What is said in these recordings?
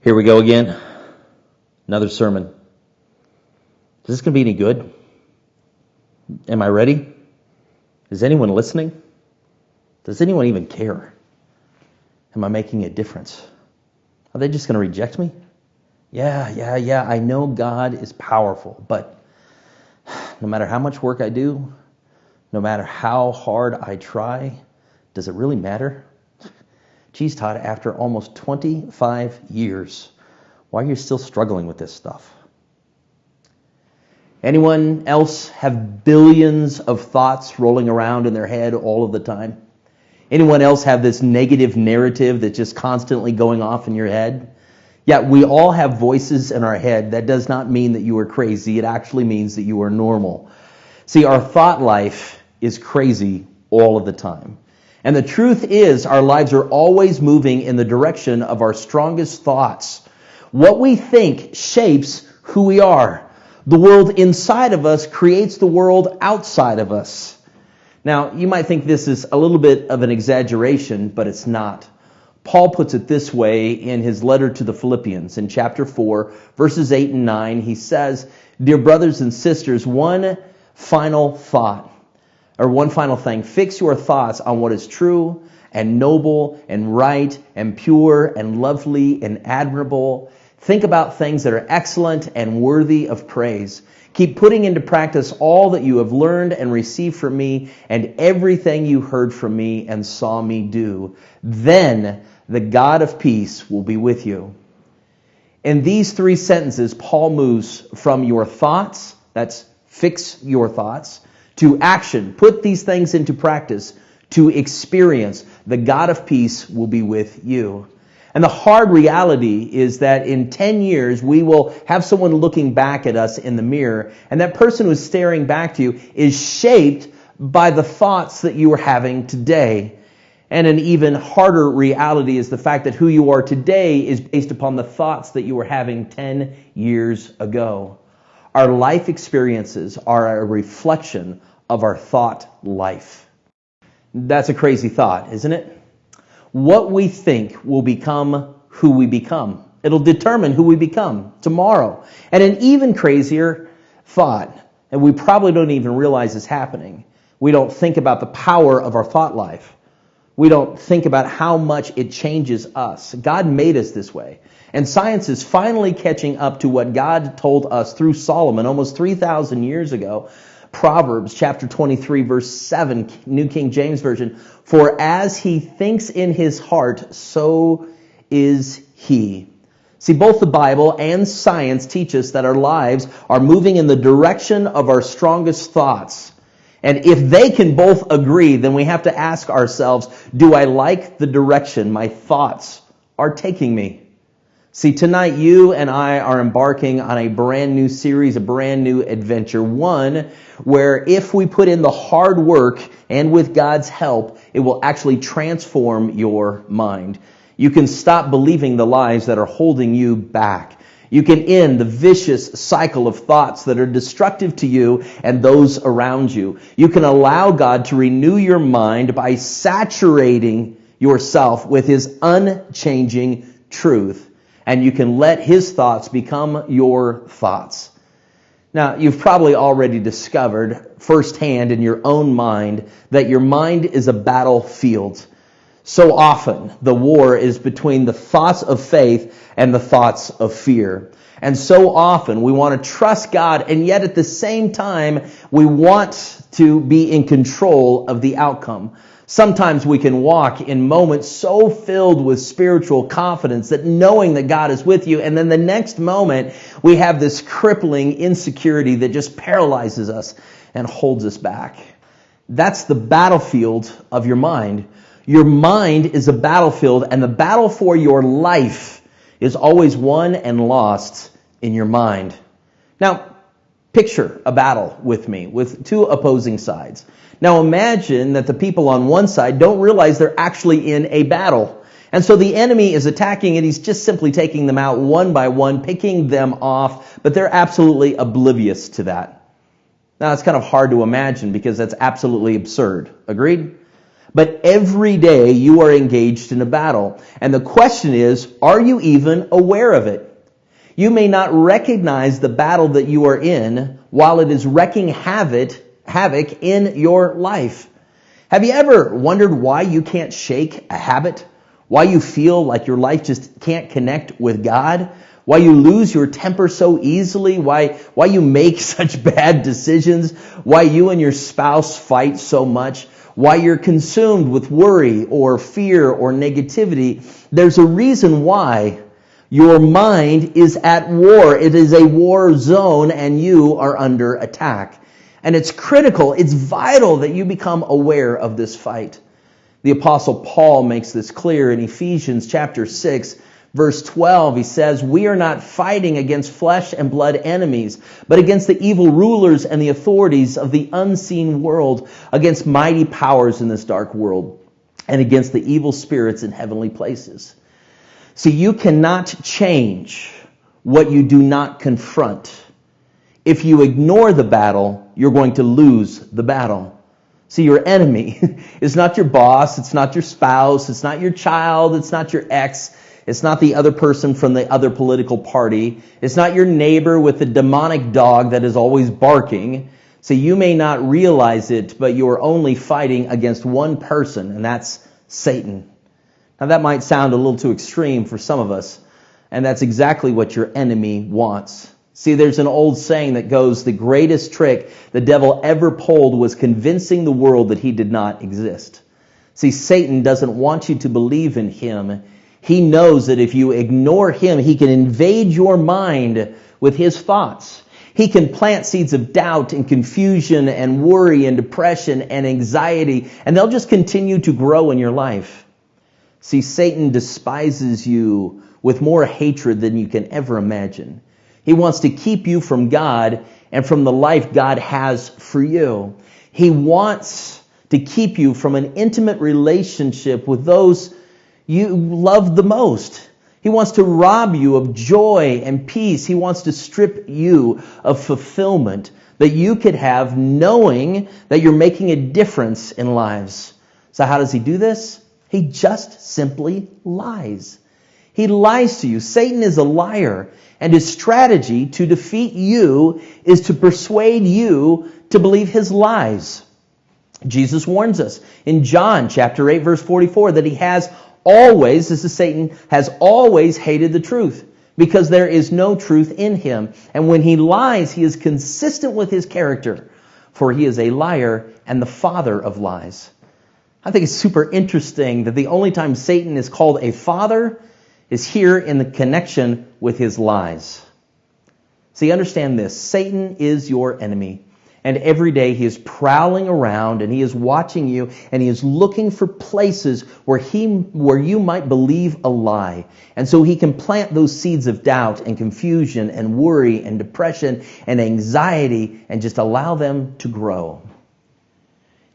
Here we go again. Another sermon. Is this going to be any good? Am I ready? Is anyone listening? Does anyone even care? Am I making a difference? Are they just going to reject me? Yeah. I know God is powerful, but no matter how much work I do, no matter how hard I try, does it really matter? Geez, Todd, after almost 25 years, why are you still struggling with this stuff? Anyone else have billions of thoughts rolling around in their head all of the time? Anyone else have this negative narrative that's just constantly going off in your head? Yeah, we all have voices in our head. That does not mean that you are crazy. It actually means that you are normal. See, our thought life is crazy all of the time. And the truth is, our lives are always moving in the direction of our strongest thoughts. What we think shapes who we are. The world inside of us creates the world outside of us. Now, you might think this is a little bit of an exaggeration, but it's not. Paul puts it this way in his letter to the Philippians in chapter 4, verses 8 and 9. He says, "Dear brothers and sisters, one final thing. Fix your thoughts on what is true and noble and right and pure and lovely and admirable. Think about things that are excellent and worthy of praise. Keep putting into practice all that you have learned and received from me and everything you heard from me and saw me do. Then the God of peace will be with you." In these three sentences, Paul moves from your thoughts, that's fix your thoughts, to action, put these things into practice, to experience, the God of peace will be with you. And the hard reality is that in 10 years, we will have someone looking back at us in the mirror, and that person who's staring back to you is shaped by the thoughts that you are having today. And an even harder reality is the fact that who you are today is based upon the thoughts that you were having 10 years ago. Our life experiences are a reflection of our thought life. That's a crazy thought, isn't it? What we think will become who we become. It'll determine who we become tomorrow. And an even crazier thought, and we probably don't even realize is happening. We don't think about the power of our thought life. We don't think about how much it changes us. God made us this way. And science is finally catching up to what God told us through Solomon almost 3,000 years ago. Proverbs chapter 23, verse 7, New King James Version. "For as he thinks in his heart, so is he." See, both the Bible and science teach us that our lives are moving in the direction of our strongest thoughts. And if they can both agree, then we have to ask ourselves, do I like the direction my thoughts are taking me? See, tonight you and I are embarking on a brand new series, a brand new adventure. One where if we put in the hard work and with God's help, it will actually transform your mind. You can stop believing the lies that are holding you back. You can end the vicious cycle of thoughts that are destructive to you and those around you. You can allow God to renew your mind by saturating yourself with His unchanging truth. And you can let His thoughts become your thoughts. Now, you've probably already discovered firsthand in your own mind that your mind is a battlefield. So often, the war is between the thoughts of faith and the thoughts of fear. And so often, we want to trust God, and yet at the same time, we want to be in control of the outcome. Sometimes we can walk in moments so filled with spiritual confidence that knowing that God is with you, and then the next moment we have this crippling insecurity that just paralyzes us and holds us back. That's the battlefield of your mind. Your mind is a battlefield, and the battle for your life is always won and lost in your mind. Now, picture a battle with me with two opposing sides. Now imagine that the people on one side don't realize they're actually in a battle. And so the enemy is attacking and he's just simply taking them out one by one, picking them off, but they're absolutely oblivious to that. Now it's kind of hard to imagine because that's absolutely absurd. Agreed? But every day you are engaged in a battle. And the question is, are you even aware of it? You may not recognize the battle that you are in while it is wreaking havoc in your life. Have you ever wondered why you can't shake a habit? Why you feel like your life just can't connect with God? Why you lose your temper so easily? Why you make such bad decisions? Why you and your spouse fight so much? Why you're consumed with worry or fear or negativity? There's a reason why. Your mind is at war. It is a war zone and you are under attack. And it's critical, it's vital that you become aware of this fight. The Apostle Paul makes this clear in Ephesians chapter 6, verse 12. He says, "We are not fighting against flesh and blood enemies, but against the evil rulers and the authorities of the unseen world, against mighty powers in this dark world, and against the evil spirits in heavenly places." See, you cannot change what you do not confront. If you ignore the battle, you're going to lose the battle. See, your enemy is not your boss, it's not your spouse, it's not your child, it's not your ex, it's not the other person from the other political party, it's not your neighbor with the demonic dog that is always barking. So you may not realize it, but you are only fighting against one person, and that's Satan. Now that might sound a little too extreme for some of us, and that's exactly what your enemy wants. See, there's an old saying that goes, the greatest trick the devil ever pulled was convincing the world that he did not exist. See, Satan doesn't want you to believe in him. He knows that if you ignore him, he can invade your mind with his thoughts. He can plant seeds of doubt and confusion and worry and depression and anxiety, and they'll just continue to grow in your life. See, Satan despises you with more hatred than you can ever imagine. He wants to keep you from God and from the life God has for you. He wants to keep you from an intimate relationship with those you love the most. He wants to rob you of joy and peace. He wants to strip you of fulfillment that you could have knowing that you're making a difference in lives. So how does he do this? He just simply lies. He lies to you. Satan is a liar, and his strategy to defeat you is to persuade you to believe his lies. Jesus warns us in John chapter 8, verse 44, that he has always, this is Satan, has always hated the truth, because there is no truth in him. And when he lies, he is consistent with his character, for he is a liar and the father of lies. I think it's super interesting that the only time Satan is called a father is here in the connection with his lies. See, understand this. Satan is your enemy. And every day he is prowling around and he is watching you and he is looking for places where you might believe a lie. And so he can plant those seeds of doubt and confusion and worry and depression and anxiety and just allow them to grow.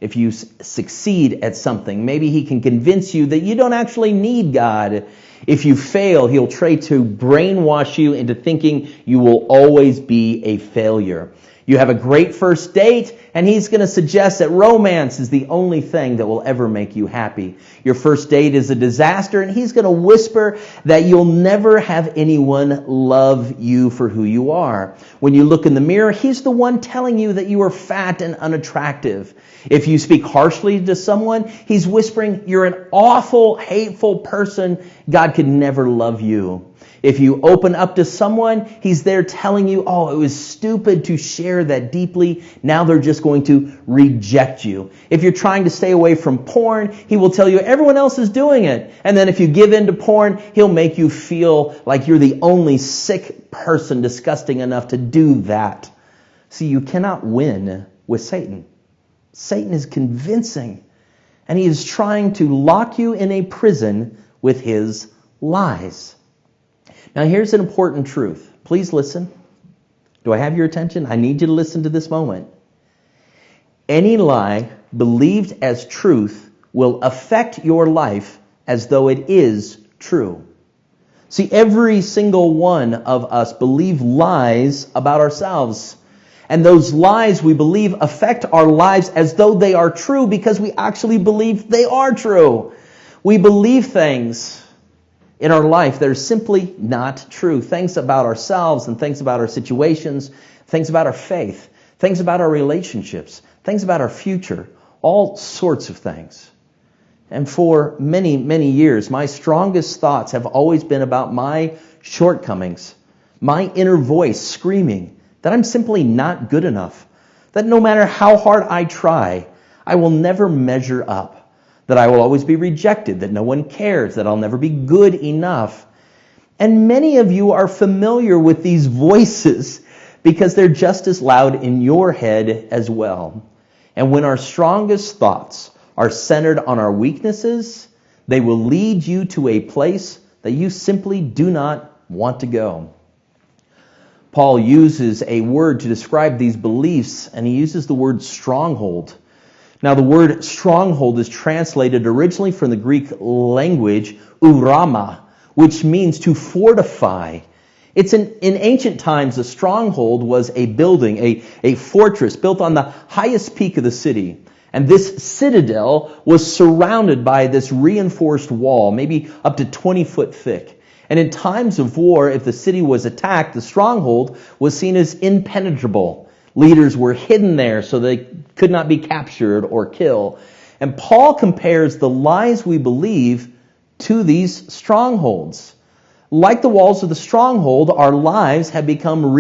If you succeed at something, maybe he can convince you that you don't actually need God. If you fail, he'll try to brainwash you into thinking you will always be a failure. You have a great first date, and he's going to suggest that romance is the only thing that will ever make you happy. Your first date is a disaster, and he's going to whisper that you'll never have anyone love you for who you are. When you look in the mirror, he's the one telling you that you are fat and unattractive. If you speak harshly to someone, he's whispering, you're an awful, hateful person. God could never love you. If you open up to someone, he's there telling you, oh, it was stupid to share that deeply. Now they're just going to reject you. If you're trying to stay away from porn, he will tell you everyone else is doing it. And then if you give in to porn, he'll make you feel like you're the only sick person disgusting enough to do that. See, you cannot win with Satan. Satan is convincing, and he is trying to lock you in a prison with his lies. Now here's an important truth. Please listen. Do I have your attention? I need you to listen to this moment. Any lie believed as truth will affect your life as though it is true. See, every single one of us believe lies about ourselves. And those lies we believe affect our lives as though they are true because we actually believe they are true. We believe things in our life that are simply not true. Things about ourselves and things about our situations, things about our faith, things about our relationships, things about our future, all sorts of things. And for many, many years, my strongest thoughts have always been about my shortcomings, my inner voice screaming that I'm simply not good enough, that no matter how hard I try, I will never measure up, that I will always be rejected, that no one cares, that I'll never be good enough. And many of you are familiar with these voices because they're just as loud in your head as well. And when our strongest thoughts are centered on our weaknesses, they will lead you to a place that you simply do not want to go. Paul uses a word to describe these beliefs, and he uses the word stronghold. Now, the word stronghold is translated originally from the Greek language, urama, which means to fortify. It's in ancient times, a stronghold was a building, a fortress built on the highest peak of the city. And this citadel was surrounded by this reinforced wall, maybe up to 20 foot thick. And in times of war, if the city was attacked, the stronghold was seen as impenetrable. Leaders were hidden there so they could not be captured or killed. And Paul compares the lies we believe to these strongholds. Like the walls of the stronghold, our lies have been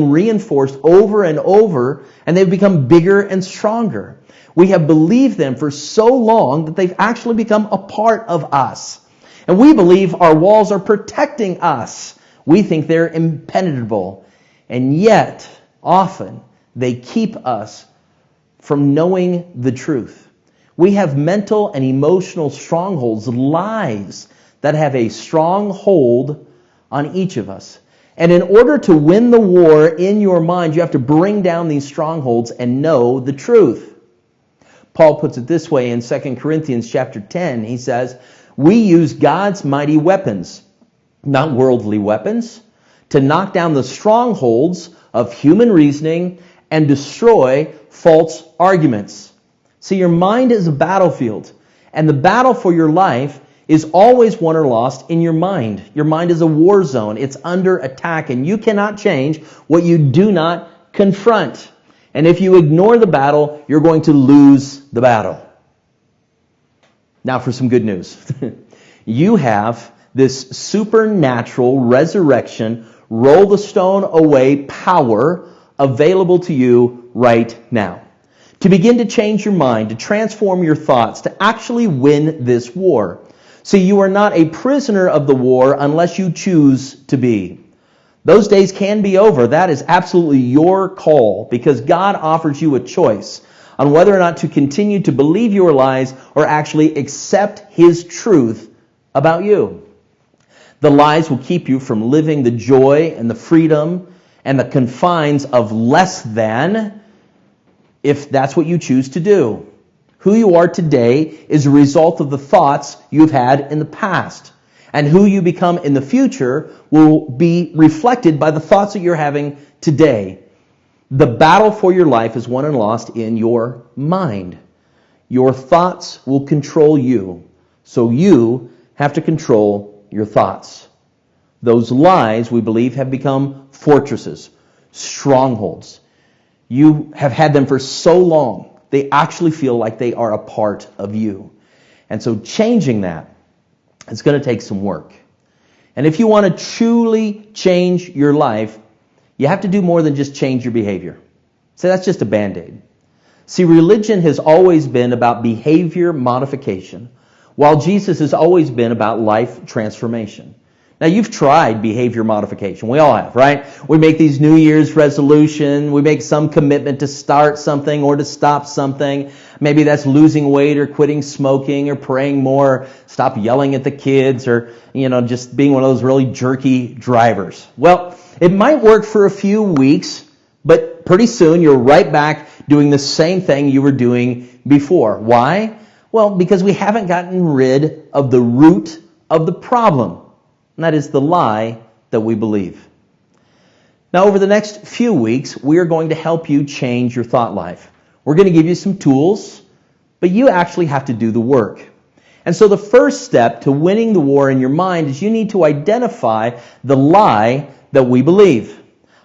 reinforced over and over, and they've become bigger and stronger. We have believed them for so long that they've actually become a part of us. And we believe our walls are protecting us. We think they're impenetrable. And yet, often, they keep us from knowing the truth. We have mental and emotional strongholds, lies that have a strong hold on each of us. And in order to win the war in your mind, you have to bring down these strongholds and know the truth. Paul puts it this way in 2 Corinthians chapter 10. He says, we use God's mighty weapons, not worldly weapons, to knock down the strongholds of human reasoning and destroy false arguments. See, your mind is a battlefield, and the battle for your life is always won or lost in your mind. Your mind is a war zone. It's under attack, and you cannot change what you do not confront. And if you ignore the battle, you're going to lose the battle. Now for some good news. You have this supernatural resurrection, roll the stone away power available to you right now. To begin to change your mind, to transform your thoughts, to actually win this war. See, you are not a prisoner of the war unless you choose to be. Those days can be over. That is absolutely your call because God offers you a choice on whether or not to continue to believe your lies or actually accept His truth about you. The lies will keep you from living the joy and the freedom and the confines of less than if that's what you choose to do. Who you are today is a result of the thoughts you've had in the past. And who you become in the future will be reflected by the thoughts that you're having today. The battle for your life is won and lost in your mind. Your thoughts will control you. So you have to control your thoughts. Those lies, we believe, have become fortresses, strongholds. You have had them for so long, they actually feel like they are a part of you. And so changing that, it's going to take some work. And if you want to truly change your life, you have to do more than just change your behavior. So that's just a Band-Aid. See, religion has always been about behavior modification, while Jesus has always been about life transformation. Now, you've tried behavior modification. We all have, right? We make these New Year's resolutions. We make some commitment to start something or to stop something. Maybe that's losing weight or quitting smoking or praying more, stop yelling at the kids or, just being one of those really jerky drivers. Well, it might work for a few weeks, but pretty soon you're right back doing the same thing you were doing before. Why? Well, because we haven't gotten rid of the root of the problem. And that is the lie that we believe. Now, over the next few weeks, we are going to help you change your thought life. We're going to give you some tools, but you actually have to do the work. And so the first step to winning the war in your mind is you need to identify the lie that we believe.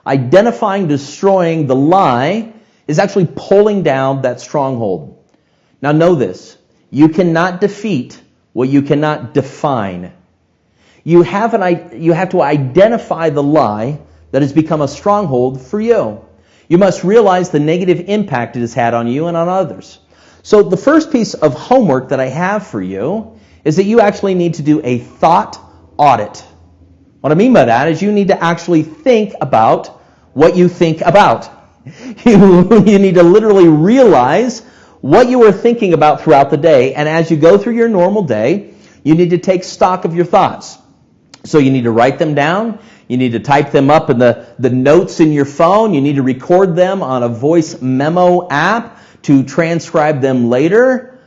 Identifying, destroying the lie is actually pulling down that stronghold. Now know this, you cannot defeat what you cannot define. You have to identify the lie that has become a stronghold for you. You must realize the negative impact it has had on you and on others. So the first piece of homework that I have for you is that you actually need to do a thought audit. What I mean by that is you need to actually think about what you think about. You need to literally realize what you were thinking about throughout the day, and as you go through your normal day, you need to take stock of your thoughts. So you need to write them down. You need to type them up in the notes in your phone. You need to record them on a voice memo app to transcribe them later.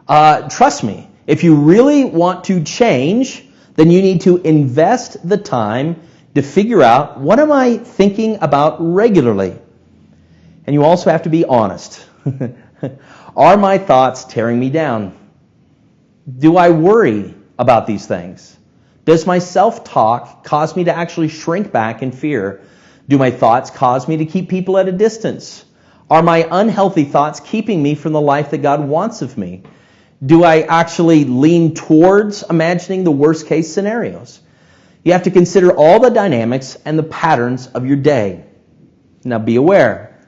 Trust me, if you really want to change, then you need to invest the time to figure out, what am I thinking about regularly? And you also have to be honest. Are my thoughts tearing me down? Do I worry about these things? Does my self-talk cause me to actually shrink back in fear? Do my thoughts cause me to keep people at a distance? Are my unhealthy thoughts keeping me from the life that God wants of me? Do I actually lean towards imagining the worst case scenarios? You have to consider all the dynamics and the patterns of your day. Now be aware.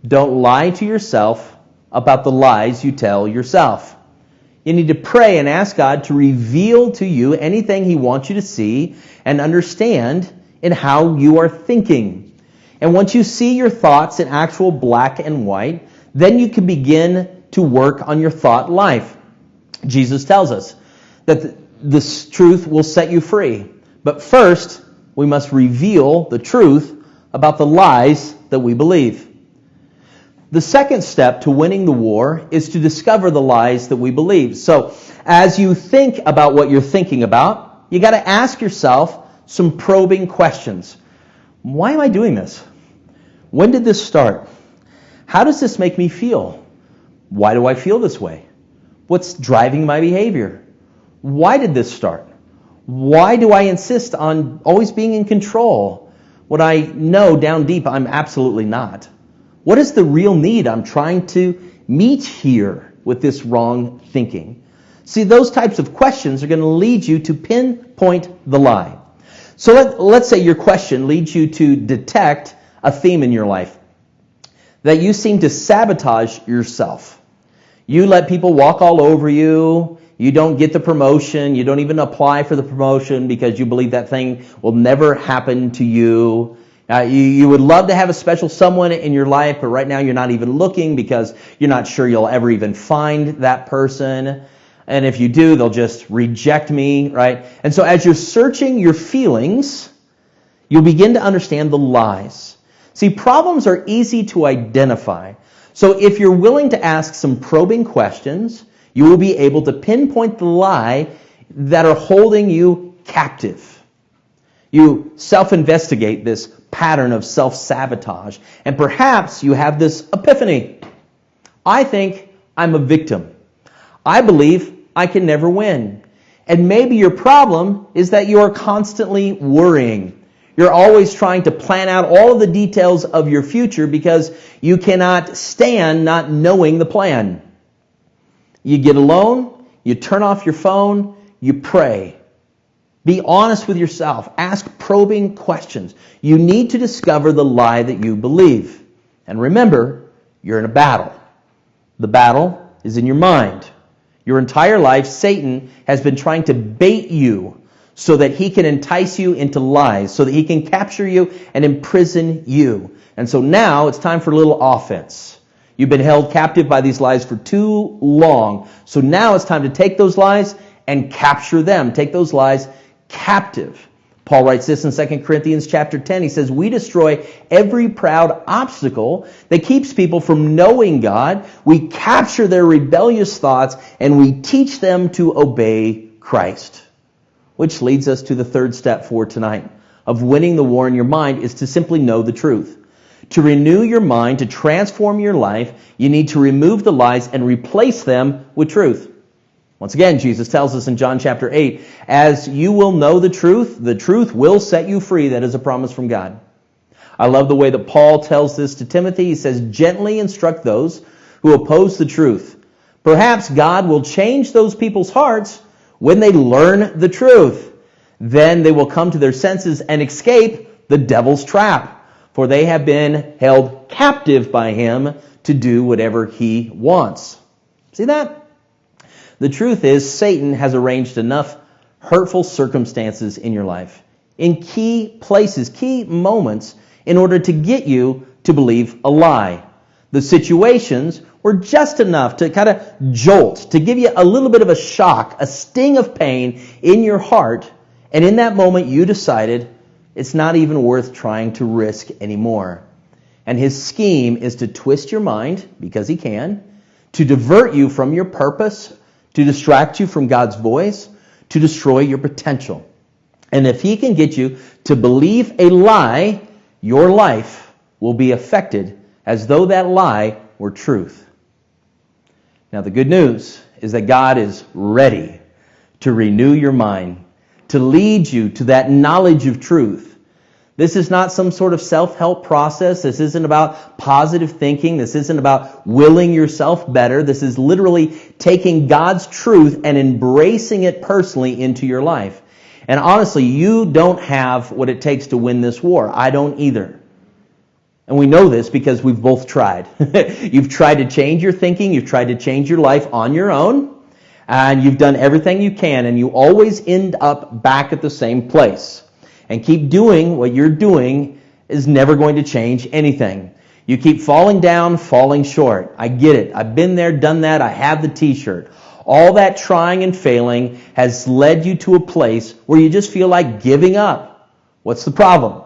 Don't lie to yourself about the lies you tell yourself. You need to pray and ask God to reveal to you anything He wants you to see and understand in how you are thinking. And once you see your thoughts in actual black and white, then you can begin to work on your thought life. Jesus tells us that this truth will set you free. But first, we must reveal the truth about the lies that we believe. The second step to winning the war is to discover the lies that we believe. So, as you think about what you're thinking about, you got to ask yourself some probing questions. Why am I doing this? When did this start? How does this make me feel? Why do I feel this way? What's driving my behavior? Why did this start? Why do I insist on always being in control when I know down deep I'm absolutely not? What is the real need I'm trying to meet here with this wrong thinking? See, those types of questions are going to lead you to pinpoint the lie. So let's say your question leads you to detect a theme in your life, that you seem to sabotage yourself. You let people walk all over you. You don't get the promotion. You don't even apply for the promotion because you believe that thing will never happen to you. You would love to have a special someone in your life, but right now you're not even looking because you're not sure you'll ever even find that person. And if you do, they'll just reject me, right? And so as you're searching your feelings, you'll begin to understand the lies. See, problems are easy to identify. So if you're willing to ask some probing questions, you will be able to pinpoint the lie that are holding you captive. You self-investigate this pattern of self-sabotage, and perhaps you have this epiphany. I think I'm a victim. I believe I can never win. And maybe your problem is that you are constantly worrying. You're always trying to plan out all of the details of your future because you cannot stand not knowing the plan. You get alone, you turn off your phone, you pray. Be honest with yourself. Ask probing questions. You need to discover the lie that you believe. And remember, you're in a battle. The battle is in your mind. Your entire life, Satan has been trying to bait you so that he can entice you into lies, so that he can capture you and imprison you. And so now it's time for a little offense. You've been held captive by these lies for too long. So now it's time to take those lies and capture them. Take those lies captive. Paul writes this in 2 Corinthians chapter 10. He says, we destroy every proud obstacle that keeps people from knowing God. We capture their rebellious thoughts and we teach them to obey Christ. Which leads us to the third step for tonight. of winning the war in your mind is to simply know the truth. To renew your mind, to transform your life, you need to remove the lies and replace them with truth. Once again, Jesus tells us in John chapter 8, as you will know the truth will set you free. That is a promise from God. I love the way that Paul tells this to Timothy. He says, gently instruct those who oppose the truth. Perhaps God will change those people's hearts when they learn the truth. Then they will come to their senses and escape the devil's trap, for they have been held captive by him to do whatever he wants. See that? The truth is, Satan has arranged enough hurtful circumstances in your life, in key places, key moments, in order to get you to believe a lie. The situations were just enough to kind of jolt, to give you a little bit of a shock, a sting of pain in your heart, and in that moment you decided it's not even worth trying to risk anymore. And his scheme is to twist your mind, because he can, to divert you from your purpose, to distract you from God's voice, to destroy your potential. And if he can get you to believe a lie, your life will be affected as though that lie were truth. Now, the good news is that God is ready to renew your mind, to lead you to that knowledge of truth. This is not some sort of self-help process. This isn't about positive thinking. This isn't about willing yourself better. This is literally taking God's truth and embracing it personally into your life. And honestly, you don't have what it takes to win this war. I don't either. And we know this because we've both tried. You've tried to change your thinking. You've tried to change your life on your own. And you've done everything you can. And you always end up back at the same place. And keep doing what you're doing is never going to change anything. You keep falling down, falling short. I get it. I've been there, done that. I have the t-shirt. All that trying and failing has led you to a place where you just feel like giving up. What's the problem?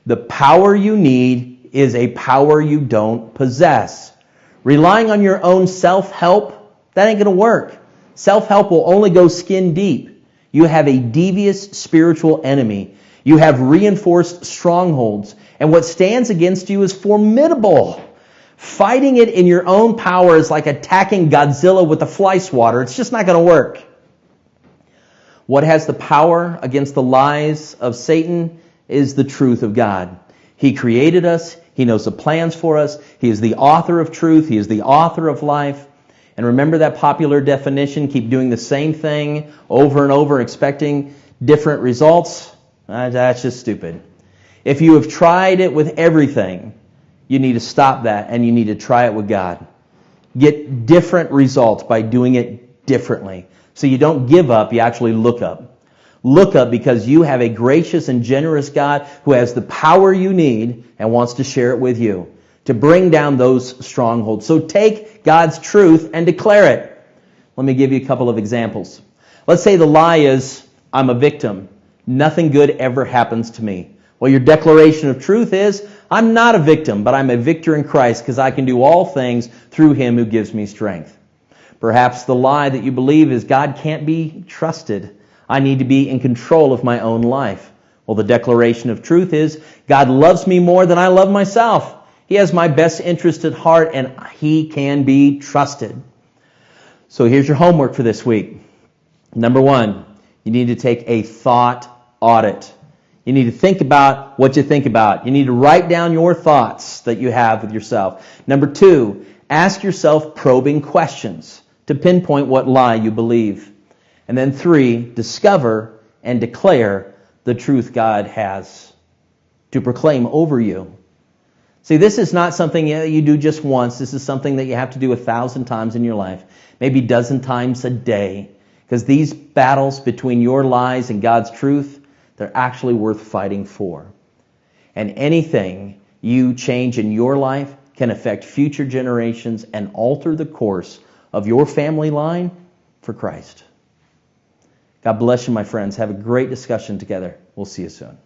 The power you need is a power you don't possess. Relying on your own self-help, that ain't going to work. Self-help will only go skin deep. You have a devious spiritual enemy. You have reinforced strongholds. And what stands against you is formidable. Fighting it in your own power is like attacking Godzilla with a fly swatter. It's just not going to work. What has the power against the lies of Satan is the truth of God. He created us. He knows the plans for us. He is the author of truth. He is the author of life. And remember that popular definition, keep doing the same thing over and over, expecting different results? That's just stupid. If you have tried it with everything, you need to stop that and you need to try it with God. Get different results by doing it differently. So you don't give up, you actually look up. Look up because you have a gracious and generous God who has the power you need and wants to share it with you to bring down those strongholds. So take God's truth and declare it. Let me give you a couple of examples. Let's say the lie is, I'm a victim. Nothing good ever happens to me. Well, your declaration of truth is, I'm not a victim, but I'm a victor in Christ because I can do all things through him who gives me strength. Perhaps the lie that you believe is God can't be trusted. I need to be in control of my own life. Well, the declaration of truth is, God loves me more than I love myself. He has my best interest at heart and he can be trusted. So here's your homework for this week. Number 1, you need to take a thought audit. You need to think about what you think about. You need to write down your thoughts that you have with yourself. Number 2, ask yourself probing questions to pinpoint what lie you believe. And then 3, discover and declare the truth God has to proclaim over you. See, this is not something you do just once. This is something that you have to do 1,000 times in your life, maybe a dozen times a day. Because these battles between your lies and God's truth, they're actually worth fighting for. And anything you change in your life can affect future generations and alter the course of your family line for Christ. God bless you, my friends. Have a great discussion together. We'll see you soon.